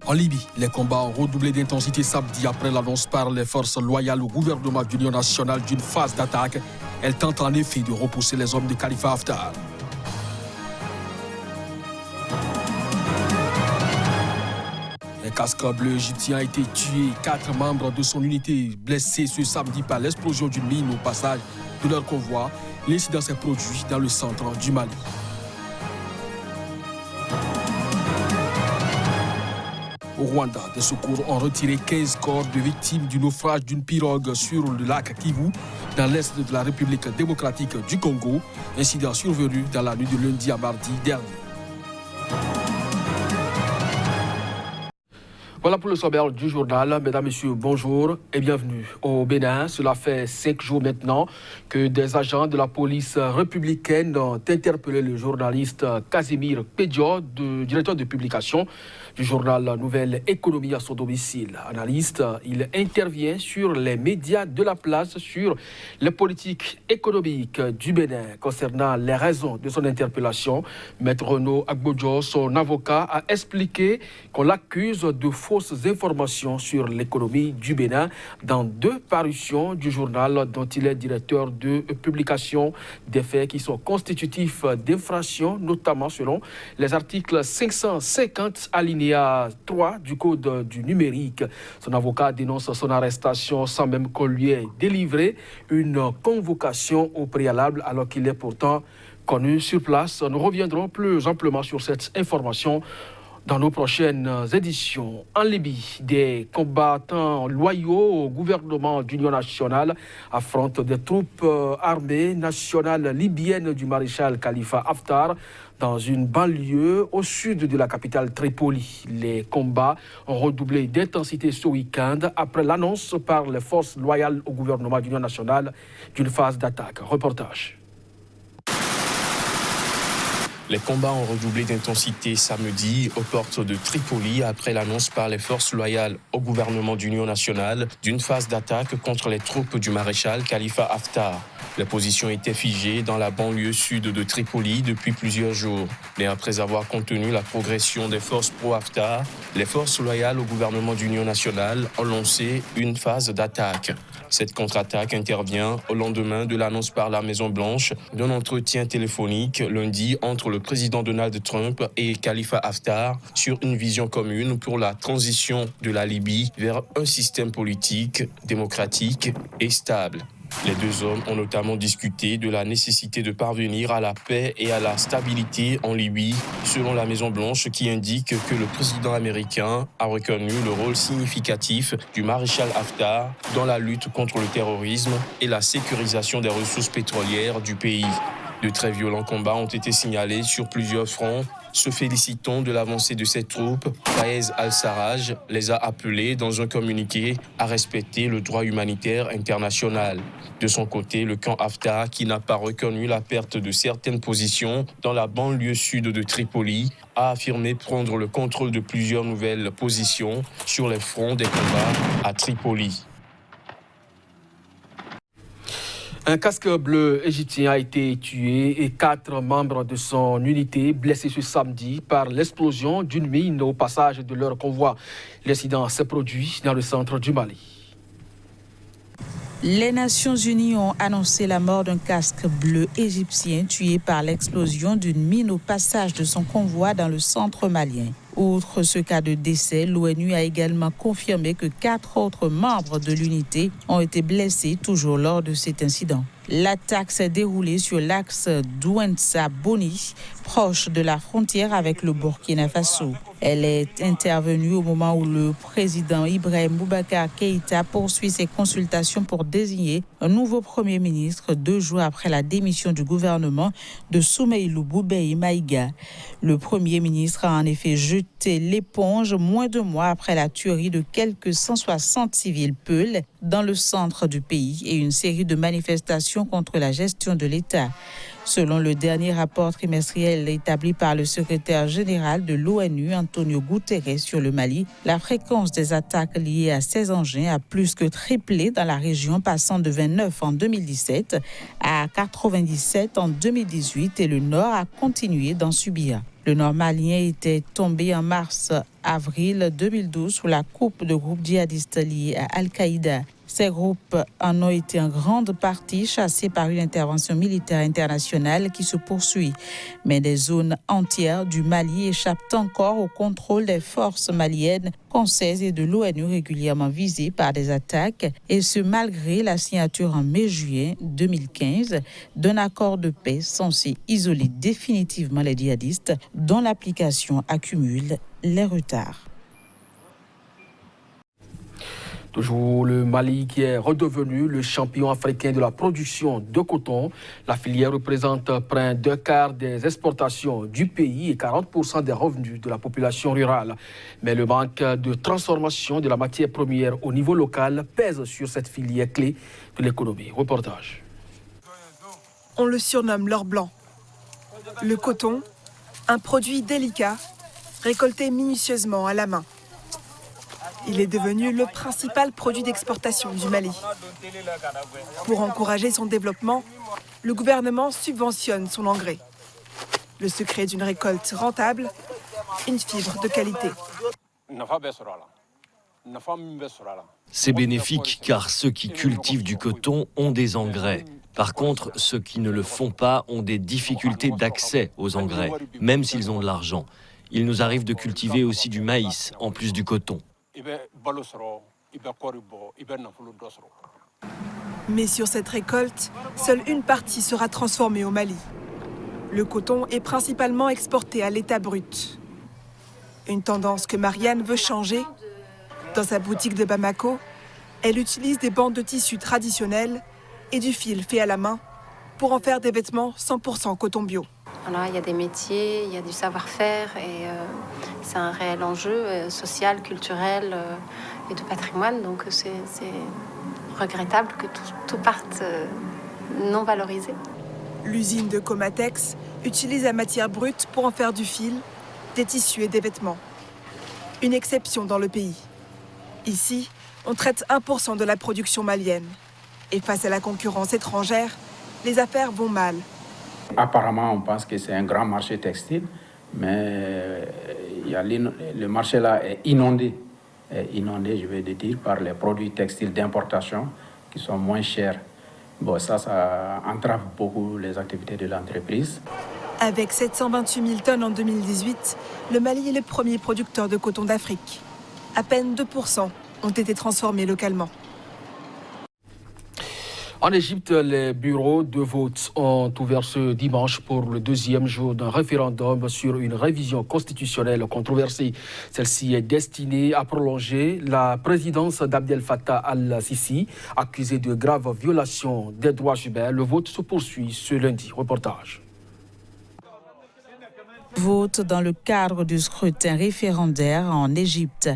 En Libye, les combats ont redoublé d'intensité samedi après l'annonce par les forces loyales au gouvernement d'union nationale d'une phase d'attaque. Elle tente en effet de repousser les hommes de Khalifa Haftar. Un casque bleu égyptien a été tué. 4 membres de son unité blessés ce samedi par l'explosion d'une mine au passage de leur convoi. L'incident s'est produit dans le centre du Mali. Au Rwanda, des secours ont retiré 15 corps de victimes du naufrage d'une pirogue sur le lac Kivu, dans l'est de la République démocratique du Congo, incident survenu dans la nuit de lundi à mardi dernier. Voilà pour le sommaire du journal. Mesdames, Messieurs, bonjour et bienvenue au Bénin. Cela fait 5 jours maintenant que des agents de la police républicaine ont interpellé le journaliste Casimir Pédio, directeur de publication du journal Nouvelle Économie à son domicile. Analyste, il intervient sur les médias de la place, sur les politiques économiques du Bénin. Concernant les raisons de son interpellation, Maître Renaud Agbodjo, son avocat, a expliqué qu'on l'accuse de fausses informations sur l'économie du Bénin dans 2 parutions du journal dont il est directeur de publication, des faits qui sont constitutifs d'infractions, notamment selon les articles 550 alinéa 3 du Code du numérique. Son avocat dénonce son arrestation sans même qu'on lui ait délivré une convocation au préalable alors qu'il est pourtant connu sur place. Nous reviendrons plus amplement sur cette information dans nos prochaines éditions. En Libye, des combattants loyaux au gouvernement d'union nationale affrontent des troupes armées nationales libyennes du maréchal Khalifa Haftar dans une banlieue au sud de la capitale Tripoli. Les combats ont redoublé d'intensité ce week-end après l'annonce par les forces loyales au gouvernement d'union nationale d'une phase d'attaque. Reportage. Les combats ont redoublé d'intensité samedi aux portes de Tripoli après l'annonce par les forces loyales au gouvernement d'union nationale d'une phase d'attaque contre les troupes du maréchal Khalifa Haftar. Les positions étaient figées dans la banlieue sud de Tripoli depuis plusieurs jours. Mais après avoir contenu la progression des forces pro-Haftar, les forces loyales au gouvernement d'union nationale ont lancé une phase d'attaque. Cette contre-attaque intervient au lendemain de l'annonce par la Maison-Blanche d'un entretien téléphonique lundi entre le président Donald Trump et Khalifa Haftar sur une vision commune pour la transition de la Libye vers un système politique, démocratique et stable. Les 2 hommes ont notamment discuté de la nécessité de parvenir à la paix et à la stabilité en Libye, selon la Maison-Blanche qui indique que le président américain a reconnu le rôle significatif du maréchal Haftar dans la lutte contre le terrorisme et la sécurisation des ressources pétrolières du pays. De très violents combats ont été signalés sur plusieurs fronts. Se félicitant de l'avancée de ces troupes, Fayez al-Sarraj les a appelés dans un communiqué à respecter le droit humanitaire international. De son côté, le camp Haftar, qui n'a pas reconnu la perte de certaines positions dans la banlieue sud de Tripoli, a affirmé prendre le contrôle de plusieurs nouvelles positions sur les fronts des combats à Tripoli. Un casque bleu égyptien a été tué et 4 membres de son unité blessés ce samedi par l'explosion d'une mine au passage de leur convoi. L'incident s'est produit dans le centre du Mali. Les Nations Unies ont annoncé la mort d'un casque bleu égyptien tué par l'explosion d'une mine au passage de son convoi dans le centre malien. Outre ce cas de décès, l'ONU a également confirmé que 4 autres membres de l'unité ont été blessés toujours lors de cet incident. L'attaque s'est déroulée sur l'axe Douentza-Boni, proche de la frontière avec le Burkina Faso. Elle est intervenue au moment où le président Ibrahim Boubacar Keïta poursuit ses consultations pour désigner un nouveau Premier ministre 2 jours après la démission du gouvernement de Soumeïlou Boubèye Maïga. Le Premier ministre a en effet jeté l'éponge moins de mois après la tuerie de quelques 160 civils peuls dans le centre du pays et une série de manifestations contre la gestion de l'État. Selon le dernier rapport trimestriel établi par le secrétaire général de l'ONU, Antonio Guterres, sur le Mali, la fréquence des attaques liées à ces engins a plus que triplé dans la région, passant de 29 en 2017 à 97 en 2018 et le Nord a continué d'en subir. Le Nord malien était tombé en mars-avril 2012 sous la coupe de groupes djihadistes liés à Al-Qaïda. Ces groupes en ont été en grande partie chassés par une intervention militaire internationale qui se poursuit. Mais des zones entières du Mali échappent encore au contrôle des forces maliennes, françaises et de l'ONU régulièrement visées par des attaques, et ce malgré la signature en mai-juin 2015 d'un accord de paix censé isoler définitivement les djihadistes dont l'application accumule les retards. Toujours le Mali qui est redevenu le champion africain de la production de coton. La filière représente près d'un quart des exportations du pays et 40% des revenus de la population rurale. Mais le manque de transformation de la matière première au niveau local pèse sur cette filière clé de l'économie. Reportage. On le surnomme l'or blanc. Le coton, un produit délicat, récolté minutieusement à la main. Il est devenu le principal produit d'exportation du Mali. Pour encourager son développement, le gouvernement subventionne son engrais. Le secret d'une récolte rentable, une fibre de qualité. C'est bénéfique car ceux qui cultivent du coton ont des engrais. Par contre, ceux qui ne le font pas ont des difficultés d'accès aux engrais, même s'ils ont de l'argent. Il nous arrive de cultiver aussi du maïs, en plus du coton. Mais sur cette récolte, seule une partie sera transformée au Mali. Le coton est principalement exporté à l'état brut. Une tendance que Marianne veut changer. Dans sa boutique de Bamako, elle utilise des bandes de tissu traditionnelles et du fil fait à la main pour en faire des vêtements 100% coton bio. Voilà, il y a des métiers, il y a du savoir-faire et c'est un réel enjeu social, culturel et de patrimoine. Donc c'est regrettable que tout parte non valorisé. L'usine de Comatex utilise la matière brute pour en faire du fil, des tissus et des vêtements. Une exception dans le pays. Ici, on traite 1% de la production malienne. Et face à la concurrence étrangère, les affaires vont mal. Apparemment, on pense que c'est un grand marché textile, mais le marché là est inondé, je vais dire, par les produits textiles d'importation qui sont moins chers. Bon, ça entrave beaucoup les activités de l'entreprise. Avec 728 000 tonnes en 2018, le Mali est le premier producteur de coton d'Afrique. À peine 2% ont été transformés localement. En Égypte, les bureaux de vote ont ouvert ce dimanche pour le deuxième jour d'un référendum sur une révision constitutionnelle controversée. Celle-ci est destinée à prolonger la présidence d'Abdel Fattah al-Sisi, accusé de graves violations des droits humains. Le vote se poursuit ce lundi. Reportage. Vote dans le cadre du scrutin référendaire en Égypte.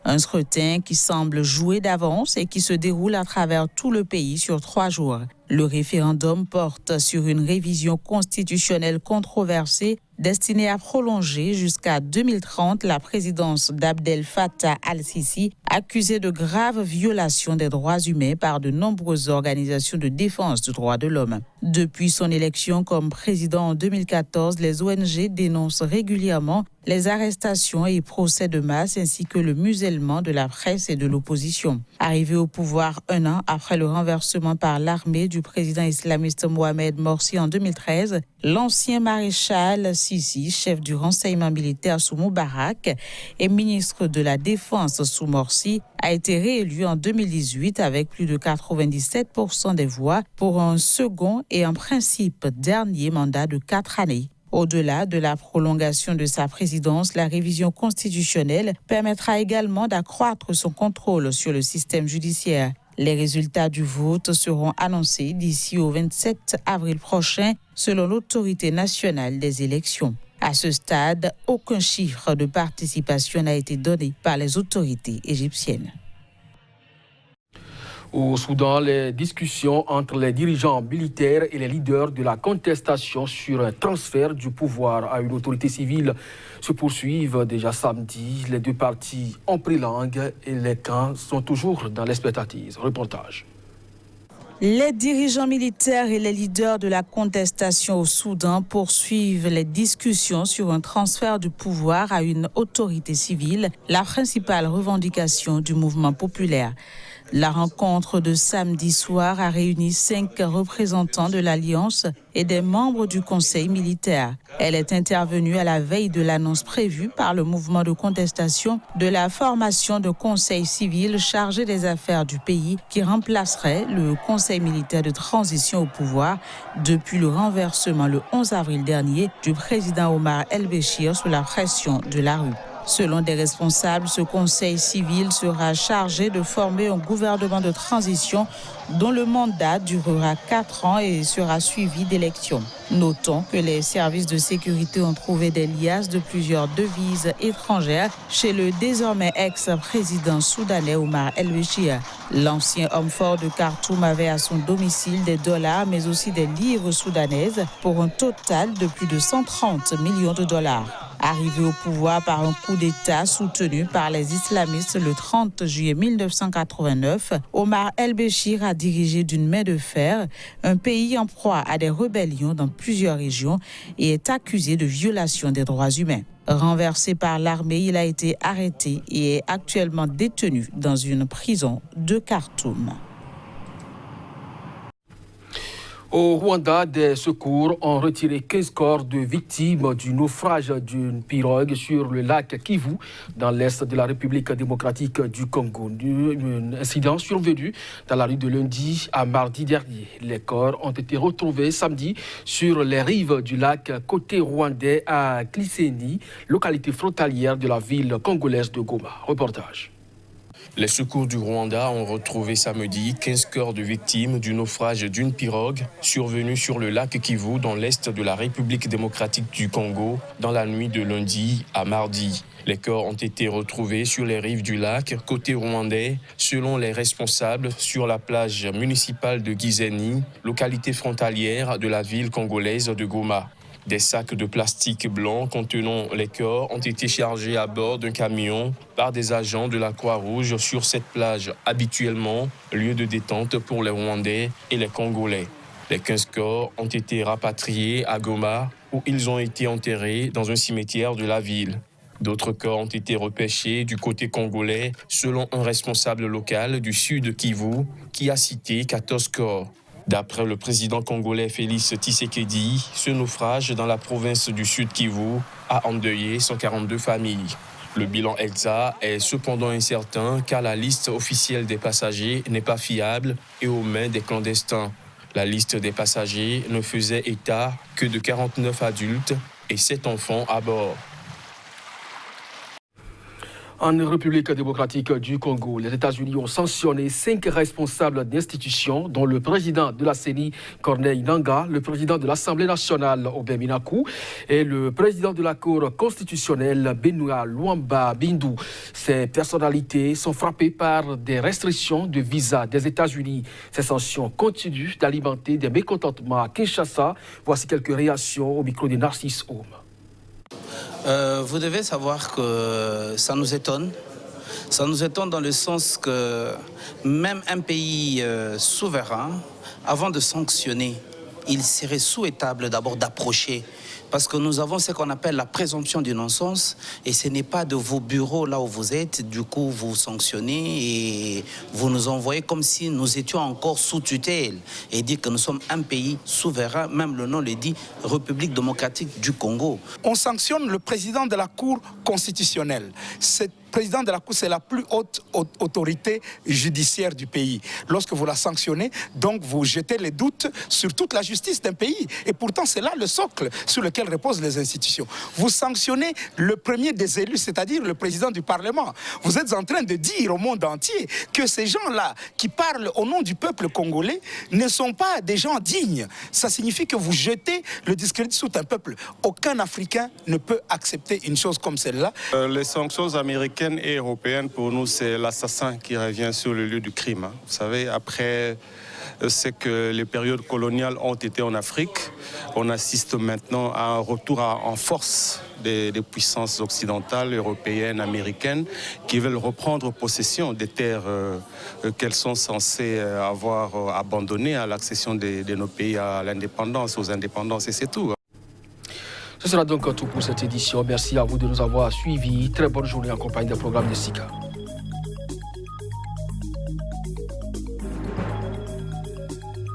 Un scrutin qui semble joué d'avance et qui se déroule à travers tout le pays sur 3 jours. Le référendum porte sur une révision constitutionnelle controversée destinée à prolonger jusqu'à 2030 la présidence d'Abdel Fattah al-Sisi, accusé de graves violations des droits humains par de nombreuses organisations de défense des droits de l'homme. Depuis son élection comme président en 2014, les ONG dénoncent régulièrement les arrestations et procès de masse ainsi que le musellement de la presse et de l'opposition. Arrivé au pouvoir 1 an après le renversement par l'armée du président islamiste Mohamed Morsi en 2013, l'ancien maréchal Sisi, chef du renseignement militaire sous Moubarak et ministre de la Défense sous Morsi, a été réélu en 2018 avec plus de 97% des voix pour un second et en principe dernier mandat de 4 années. Au-delà de la prolongation de sa présidence, la révision constitutionnelle permettra également d'accroître son contrôle sur le système judiciaire. Les résultats du vote seront annoncés d'ici au 27 avril prochain, selon l'autorité nationale des élections. À ce stade, aucun chiffre de participation n'a été donné par les autorités égyptiennes. Au Soudan, les discussions entre les dirigeants militaires et les leaders de la contestation sur un transfert du pouvoir à une autorité civile se poursuivent déjà samedi. Les deux parties ont pris langue et les camps sont toujours dans l'expectative. Reportage. Les dirigeants militaires et les leaders de la contestation au Soudan poursuivent les discussions sur un transfert du pouvoir à une autorité civile, la principale revendication du mouvement populaire. La rencontre de samedi soir a réuni 5 représentants de l'Alliance et des membres du Conseil militaire. Elle est intervenue à la veille de l'annonce prévue par le mouvement de contestation de la formation de conseil civil chargé des affaires du pays qui remplacerait le Conseil militaire de transition au pouvoir depuis le renversement le 11 avril dernier du président Omar El-Béchir sous la pression de la rue. Selon des responsables, ce conseil civil sera chargé de former un gouvernement de transition dont le mandat durera 4 ans et sera suivi d'élections. Notons que les services de sécurité ont trouvé des liasses de plusieurs devises étrangères chez le désormais ex-président soudanais Omar El-Béchir. L'ancien homme fort de Khartoum avait à son domicile des dollars mais aussi des livres soudanaises pour un total de plus de 130 millions de dollars. Arrivé au pouvoir par un coup d'État soutenu par les islamistes le 30 juillet 1989, Omar El-Béchir a dirigé d'une main de fer un pays en proie à des rébellions dans plusieurs régions et est accusé de violation des droits humains. Renversé par l'armée, il a été arrêté et est actuellement détenu dans une prison de Khartoum. Au Rwanda, des secours ont retiré 15 corps de victimes du naufrage d'une pirogue sur le lac Kivu, dans l'est de la République démocratique du Congo. Un incident survenu dans la nuit de lundi à mardi dernier. Les corps ont été retrouvés samedi sur les rives du lac côté rwandais à Kliseni, localité frontalière de la ville congolaise de Goma. Reportage. Les secours du Rwanda ont retrouvé samedi 15 corps de victimes du naufrage d'une pirogue survenue sur le lac Kivu dans l'est de la République démocratique du Congo dans la nuit de lundi à mardi. Les corps ont été retrouvés sur les rives du lac côté rwandais, selon les responsables, sur la plage municipale de Gizeni, localité frontalière de la ville congolaise de Goma. Des sacs de plastique blanc contenant les corps ont été chargés à bord d'un camion par des agents de la Croix-Rouge sur cette plage, habituellement lieu de détente pour les Rwandais et les Congolais. Les 15 corps ont été rapatriés à Goma, où ils ont été enterrés dans un cimetière de la ville. D'autres corps ont été repêchés du côté congolais, selon un responsable local du sud Kivu, qui a cité 14 corps. D'après le président congolais Félix Tshisekedi, ce naufrage dans la province du Sud Kivu a endeuillé 142 familles. Le bilan ELSA est cependant incertain car la liste officielle des passagers n'est pas fiable et aux mains des clandestins. La liste des passagers ne faisait état que de 49 adultes et 7 enfants à bord. En République démocratique du Congo, les États-Unis ont sanctionné 5 responsables d'institutions, dont le président de la CENI, Corneille Nangaa, le président de l'Assemblée nationale, Aubin Minakou, et le président de la Cour constitutionnelle, Benoît Luamba Bindu. Ces personnalités sont frappées par des restrictions de visa des États-Unis. Ces sanctions continuent d'alimenter des mécontentements à Kinshasa. Voici quelques réactions au micro de Narcisse Homme. Vous devez savoir que ça nous étonne. Ça nous étonne dans le sens que même un pays souverain, avant de sanctionner, il serait souhaitable d'abord d'approcher. Parce que nous avons ce qu'on appelle la présomption d'innocence et ce n'est pas de vos bureaux là où vous êtes, du coup vous sanctionnez et vous nous envoyez comme si nous étions encore sous tutelle et dire que nous sommes un pays souverain, même le nom le dit, République démocratique du Congo. On sanctionne le président de la Cour constitutionnelle. Le président de la Cour, c'est la plus haute autorité judiciaire du pays. Lorsque vous la sanctionnez, donc vous jetez les doutes sur toute la justice d'un pays. Et pourtant, c'est là le socle sur lequel reposent les institutions. Vous sanctionnez le premier des élus, c'est-à-dire le président du Parlement. Vous êtes en train de dire au monde entier que ces gens-là qui parlent au nom du peuple congolais ne sont pas des gens dignes. Ça signifie que vous jetez le discrédit sur un peuple. Aucun Africain ne peut accepter une chose comme celle-là. Les sanctions américaines africaine et européenne, pour nous, c'est l'assassin qui revient sur le lieu du crime. Vous savez, après c'est que les périodes coloniales ont été en Afrique, on assiste maintenant à un retour en force des puissances occidentales, européennes, américaines, qui veulent reprendre possession des terres qu'elles sont censées avoir abandonnées à l'accession de nos pays à l'indépendance, aux indépendances, et c'est tout. Ce sera donc tout pour cette édition. Merci à vous de nous avoir suivis. Très bonne journée en compagnie des programmes de SICA.